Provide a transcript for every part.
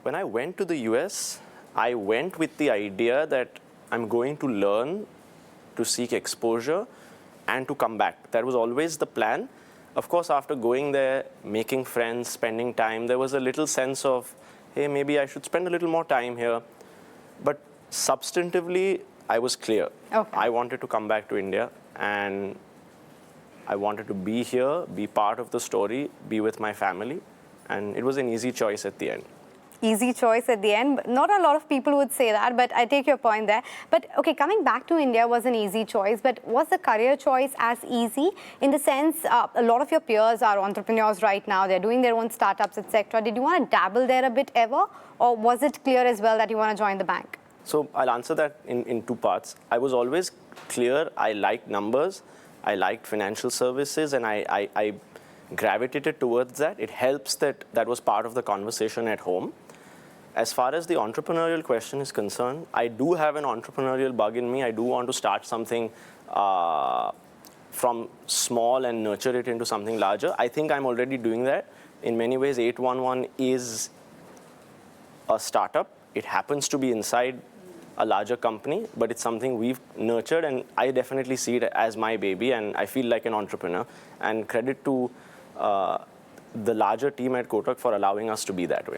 When I went to the US, I went with the idea that I'm going to learn, to seek exposure, and to come back. That was always the plan. Of course, after going there, making friends, spending time, there was a little sense of, hey, maybe I should spend a little more time here. But substantively, I was clear. Okay. I wanted to come back to India, and I wanted to be here, be part of the story, be with my family, and it was an easy choice at the end. Easy choice at the end. Not a lot of people would say that, but I take your point there. But okay, coming back to India was an easy choice, but was the career choice as easy? In the sense, a lot of your peers are entrepreneurs right now. They're doing their own startups, etc. Did you want to dabble there a bit ever? Or was it clear as well that you want to join the bank? So I'll answer that in two parts. I was always clear. I liked numbers. I liked financial services, and I gravitated towards that. It helps that that was part of the conversation at home. As far as the entrepreneurial question is concerned, I do have an entrepreneurial bug in me. I do want to start something from small and nurture it into something larger. I think I'm already doing that. In many ways, 811 is a startup. It happens to be inside a larger company, but it's something we've nurtured, and I definitely see it as my baby, and I feel like an entrepreneur. And credit to the larger team at Kotak for allowing us to be that way.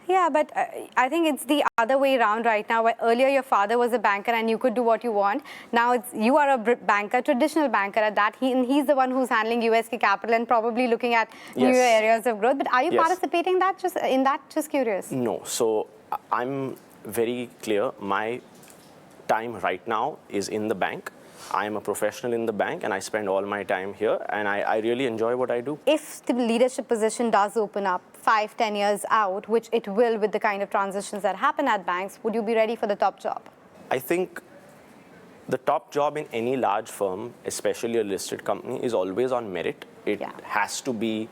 Yeah, but I think it's the other way around right now. Where earlier your father was a banker and you could do what you want. Now it's you are a banker, traditional banker at that. He's the one who's handling USK capital and probably looking at new areas of growth. But are you participating in that? Just curious. No. So I'm very clear. My time right now is in the bank. I am a professional in the bank, and I spend all my time here, and I really enjoy what I do. If the leadership position does open up 5-10 years out, which it will with the kind of transitions that happen at banks, would you be ready for the top job? I think the top job in any large firm, especially a listed company, is always on merit. It has to be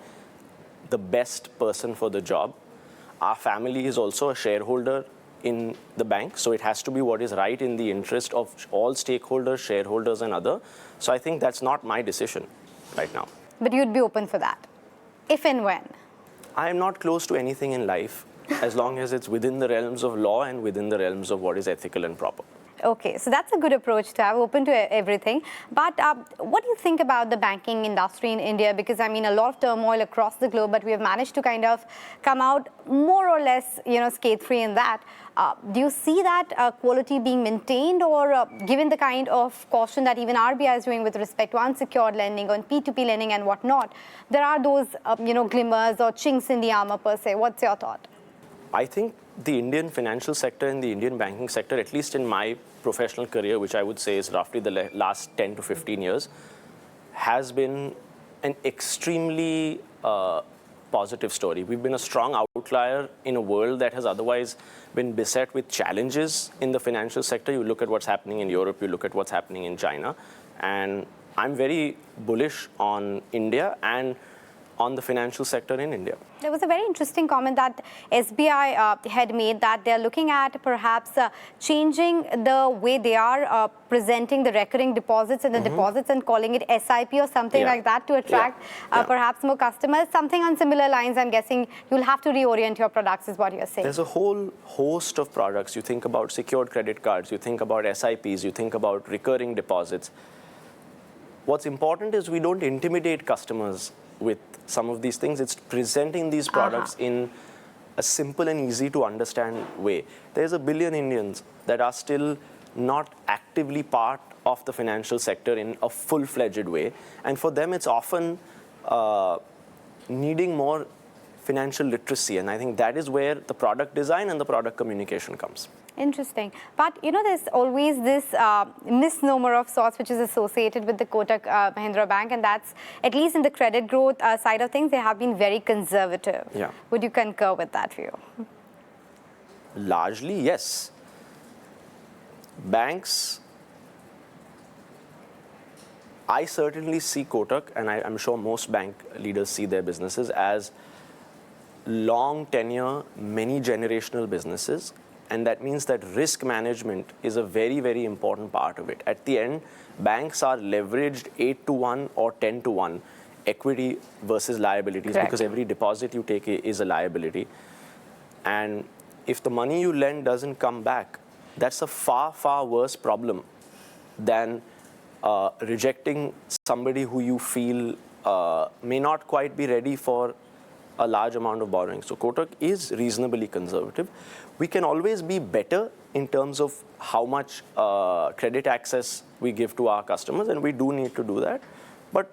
the best person for the job. Our family is also a shareholder in the bank, so it has to be what is right in the interest of all stakeholders, shareholders, and other. So I think that's not my decision right now. But you'd be open for that, if and when? I am not close to anything in life, as long as it's within the realms of law and within the realms of what is ethical and proper. Okay, so that's a good approach to have, open to everything. But what do you think about the banking industry in India? Because, I mean, a lot of turmoil across the globe, but we have managed to kind of come out more or less, scathe-free in that. Do you see that quality being maintained, or given the kind of caution that even RBI is doing with respect to unsecured lending, on P2P lending and whatnot, there are those, glimmers or chinks in the armor per se? What's your thought? I think the Indian financial sector and the Indian banking sector, at least in my professional career, which I would say is roughly the last 10 to 15 years, has been an extremely positive story. We've been a strong outlier in a world that has otherwise been beset with challenges in the financial sector. You look at what's happening in Europe, you look at what's happening in China, and I'm very bullish on India and on the financial sector in India. There was a very interesting comment that SBI had made, that they're looking at perhaps changing the way they are presenting the recurring deposits and the deposits and calling it SIP or something like that to attract perhaps more customers. Something on similar lines, I'm guessing you'll have to reorient your products is what you're saying. There's a whole host of products. You think about secured credit cards, you think about SIPs, you think about recurring deposits. What's important is we don't intimidate customers with some of these things. It's presenting these products in a simple and easy to understand way. There's 1 billion Indians that are still not actively part of the financial sector in a full-fledged way. And for them, it's often needing more financial literacy. And I think that is where the product design and the product communication comes. Interesting. But, there's always this misnomer of sorts which is associated with the Kotak Mahindra Bank, and that's, at least in the credit growth side of things, they have been very conservative. Yeah. Would you concur with that view? Largely, yes. Banks, I certainly see Kotak, and I'm sure most bank leaders see their businesses as long tenure, many generational businesses. And that means that risk management is a very, very important part of it. At the end, banks are leveraged 8-to-1 or 10-to-1 equity versus liabilities, because every deposit you take is a liability. And if the money you lend doesn't come back, that's a far, far worse problem than rejecting somebody who you feel may not quite be ready for a large amount of borrowing. So Kotak is reasonably conservative. We can always be better in terms of how much credit access we give to our customers, and we do need to do that. But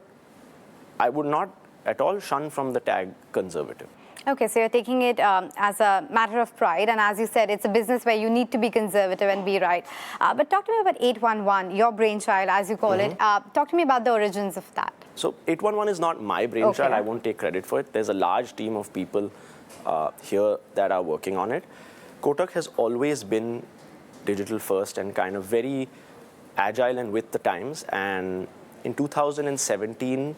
I would not at all shun from the tag conservative. Okay, so you're taking it as a matter of pride, and as you said, it's a business where you need to be conservative and be right. But talk to me about 811, your brainchild, as you call it. Talk to me about the origins of that. So 811 is not my brainchild. Okay. I won't take credit for it. There's a large team of people here that are working on it. Kotak has always been digital first and kind of very agile and with the times. And in 2017,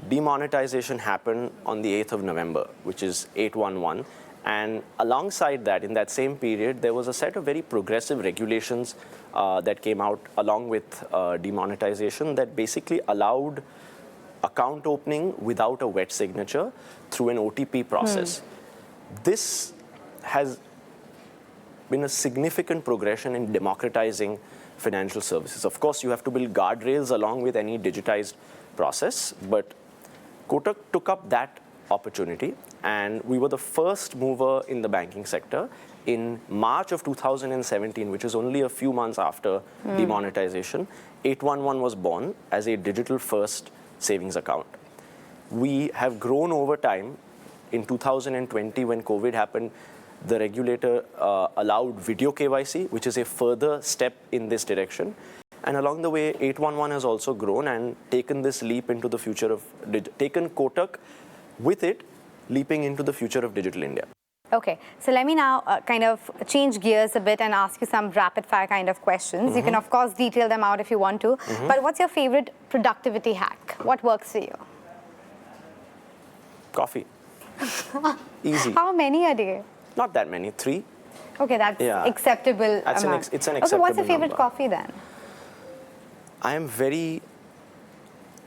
demonetization happened on the 8th of November, which is 811. And alongside that, in that same period, there was a set of very progressive regulations that came out along with demonetization that basically allowed account opening without a wet signature through an OTP process. This has been a significant progression in democratizing financial services. Of course, you have to build guardrails along with any digitized process, but Kotak took up that opportunity, and we were the first mover in the banking sector. In March of 2017, which is only a few months after demonetization, 811 was born as a digital-first savings account. We have grown over time. In 2020, when COVID happened, the regulator allowed video KYC, which is a further step in this direction. And along the way, 811 has also grown and taken this leap into the future of, taken Kotak with it, leaping into the future of digital India. Okay, so let me now kind of change gears a bit and ask you some rapid fire kind of questions. You can of course detail them out if you want to, but what's your favorite productivity hack? What works for you? Coffee. Easy. How many a day? Not that many, 3. Okay, that's acceptable amount. It's an acceptable Okay, what's your favorite number. coffee then? I am very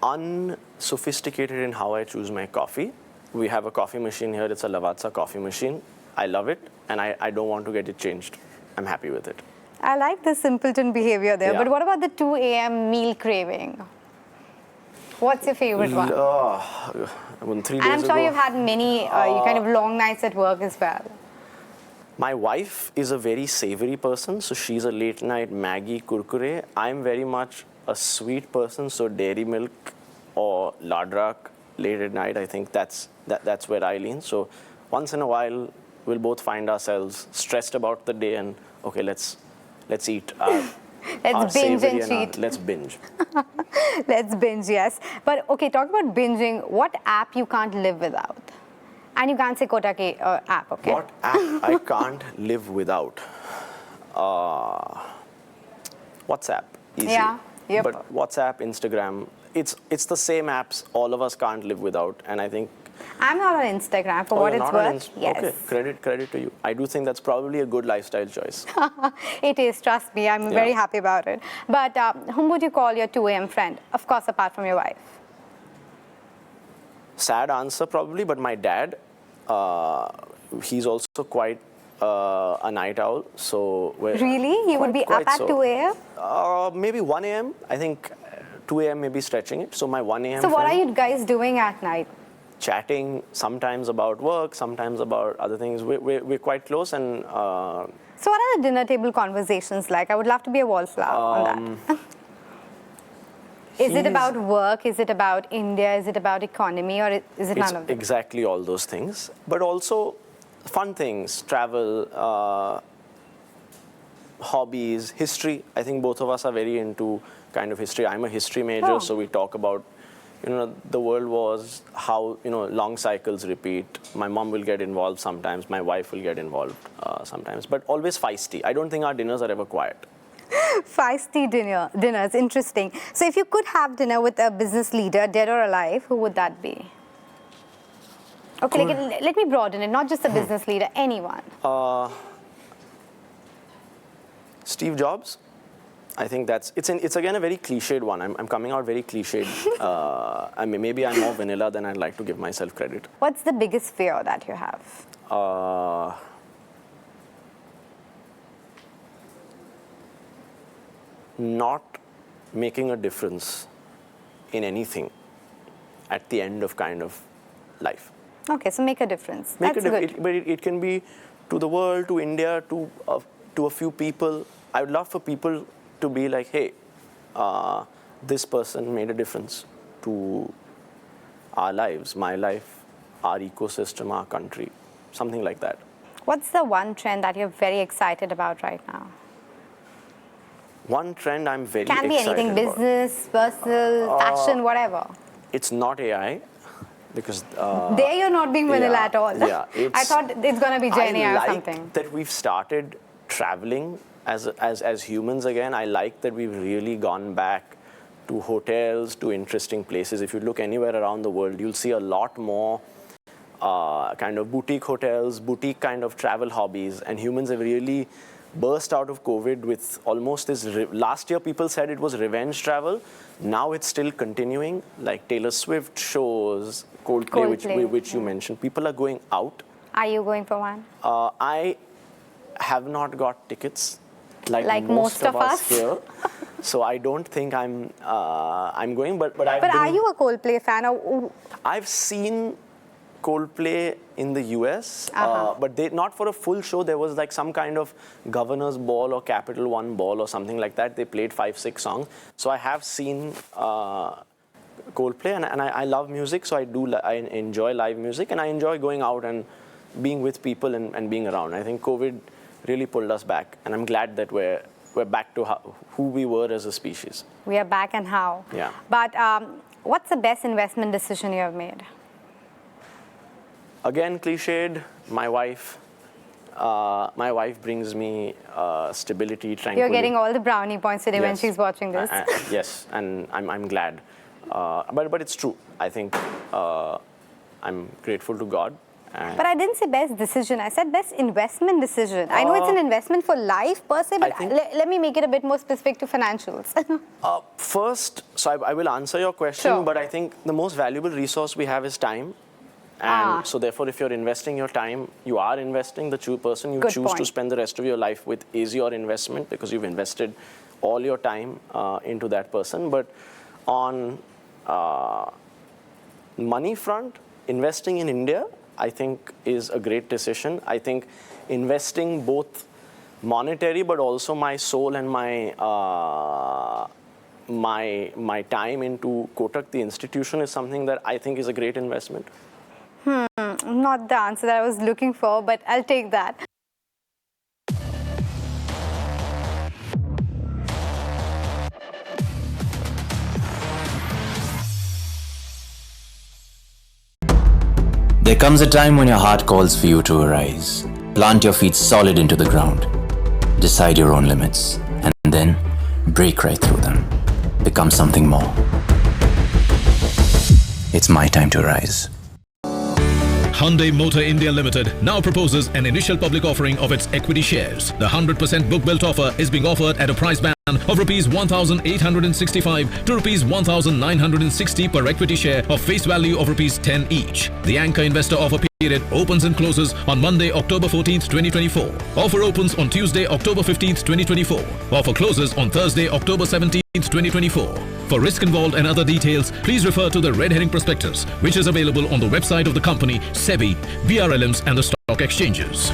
unsophisticated in how I choose my coffee. We have a coffee machine here. It's a Lavazza coffee machine. I love it, and I don't want to get it changed. I'm happy with it. I like the simpleton behavior there, Yeah. but what about the 2 a.m. meal craving? What's your favorite one? 3 days And I'm sure ago, you've had many kind of long nights at work as well. my wife is a very savory person, so she's a late night Maggi kurkure. I'm very much a sweet person, so dairy milk or ladrak late at night. I think that's where I lean. So once in a while, we'll both find ourselves stressed about the day and okay, let's eat. Let's binge and cheat. Let's binge. Let's binge, yes. But okay, talk about binging. What app you can't live without? And you can't say Kotak app, okay? What app I can't live without? WhatsApp, easy. Yeah, yep. But WhatsApp, Instagram, it's the same apps all of us can't live without. And I think I'm not on Instagram for what you're it's not on worth. Yes. Okay, credit to you. I do think that's probably a good lifestyle choice. It is, trust me. I'm very happy about it. But whom would you call your 2 a.m. friend? Of course, apart from your wife. Sad answer probably, but my dad, he's also quite a night owl. So Really? He would be up at 2 a.m.? Maybe 1 a.m. I think 2 a.m. may be stretching it. So my 1 a.m. So what are friend, you guys doing at night? chatting, sometimes about work, sometimes about other things. We're quite close. And So what are the dinner table conversations like? I would love to be a wallflower on that. Is it about work? Is it about India? Is it about economy? Or is it none of them? Exactly all those things. But also fun things, travel, hobbies, history. I think both of us are very into kind of history. I'm a history major, so we talk about, the world wars, how, long cycles repeat. My mom will get involved sometimes. My wife will get involved sometimes. But always feisty. I don't think our dinners are ever quiet. Feisty dinners, interesting. So if you could have dinner with a business leader, dead or alive, who would that be? Okay, let me broaden it, not just a business leader, anyone. Steve Jobs. I think it's again a very cliched one. I'm coming out very cliched. Maybe I'm more vanilla than I'd like to give myself credit. What's the biggest fear that you have? not making a difference in anything at the end of kind of life. Okay, so make a difference. Make That's a good. but it can be to the world, to India, to a few people. I would love for people to be like, hey, this person made a difference to our lives, my life, our ecosystem, our country, something like that. What's the one trend that you're very excited about right now? One trend I'm very Can be excited anything, about. business, personal, fashion, whatever. It's not AI, because There you're not being vanilla yeah, at all. yeah, I thought it's going to be Gen AI I or like something. that we've started traveling as humans again. I like that we've really gone back to hotels, to interesting places. If you look anywhere around the world, you'll see a lot more kind of boutique hotels, boutique kind of travel hobbies, and humans have really burst out of COVID with almost this. Last year, people said it was revenge travel. Now it's still continuing, like Taylor Swift shows, Coldplay. Which you mentioned. People are going out. Are you going for one? I have not got tickets, like most of us here. So I don't think I'm going. But are you a Coldplay fan? Or I've seen Coldplay in the US, but they not for a full show. There was like some kind of Governor's Ball or Capital One Ball or something like that. They played 5-6 songs. So I have seen Coldplay, and I love music. So I enjoy live music, and I enjoy going out and being with people and being around. I think COVID really pulled us back, and I'm glad that we're back to who we were as a species. We are back, and how? Yeah. But what's the best investment decision you have made? Again, cliched, my wife. My wife brings me stability, tranquility. You're getting all the brownie points today when she's watching this. Yes, and I'm glad. But it's true. I think I'm grateful to God. But I didn't say best decision. I said best investment decision. I know it's an investment for life per se, but let me make it a bit more specific to financials. First, so I will answer your question, Sure. but I think the most valuable resource we have is time. And so therefore, if you're investing your time, you are investing. The person you choose to spend the rest of your life with is your investment, because you've invested all your time into that person. But on money front, investing in India, I think, is a great decision. I think investing both monetary, but also my soul and my my time into Kotak, the institution, is something that I think is a great investment. Not the answer that I was looking for, but I'll take that. There comes a time when your heart calls for you to arise. Plant your feet solid into the ground. Decide your own limits. And then break right through them. Become something more. It's my time to rise. Hyundai Motor India Limited now proposes an initial public offering of its equity shares. The 100% book-built offer is being offered at a price band of Rs 1,865 to Rs 1,960 per equity share of face value of Rs 10 each. The anchor investor offer period opens and closes on Monday, October 14th, 2024. Offer opens on Tuesday, October 15th, 2024. Offer closes on Thursday, October 17th, 2024. For risk involved and other details, please refer to the red herring prospectus, which is available on the website of the company, SEBI, BRLMs and the stock exchanges.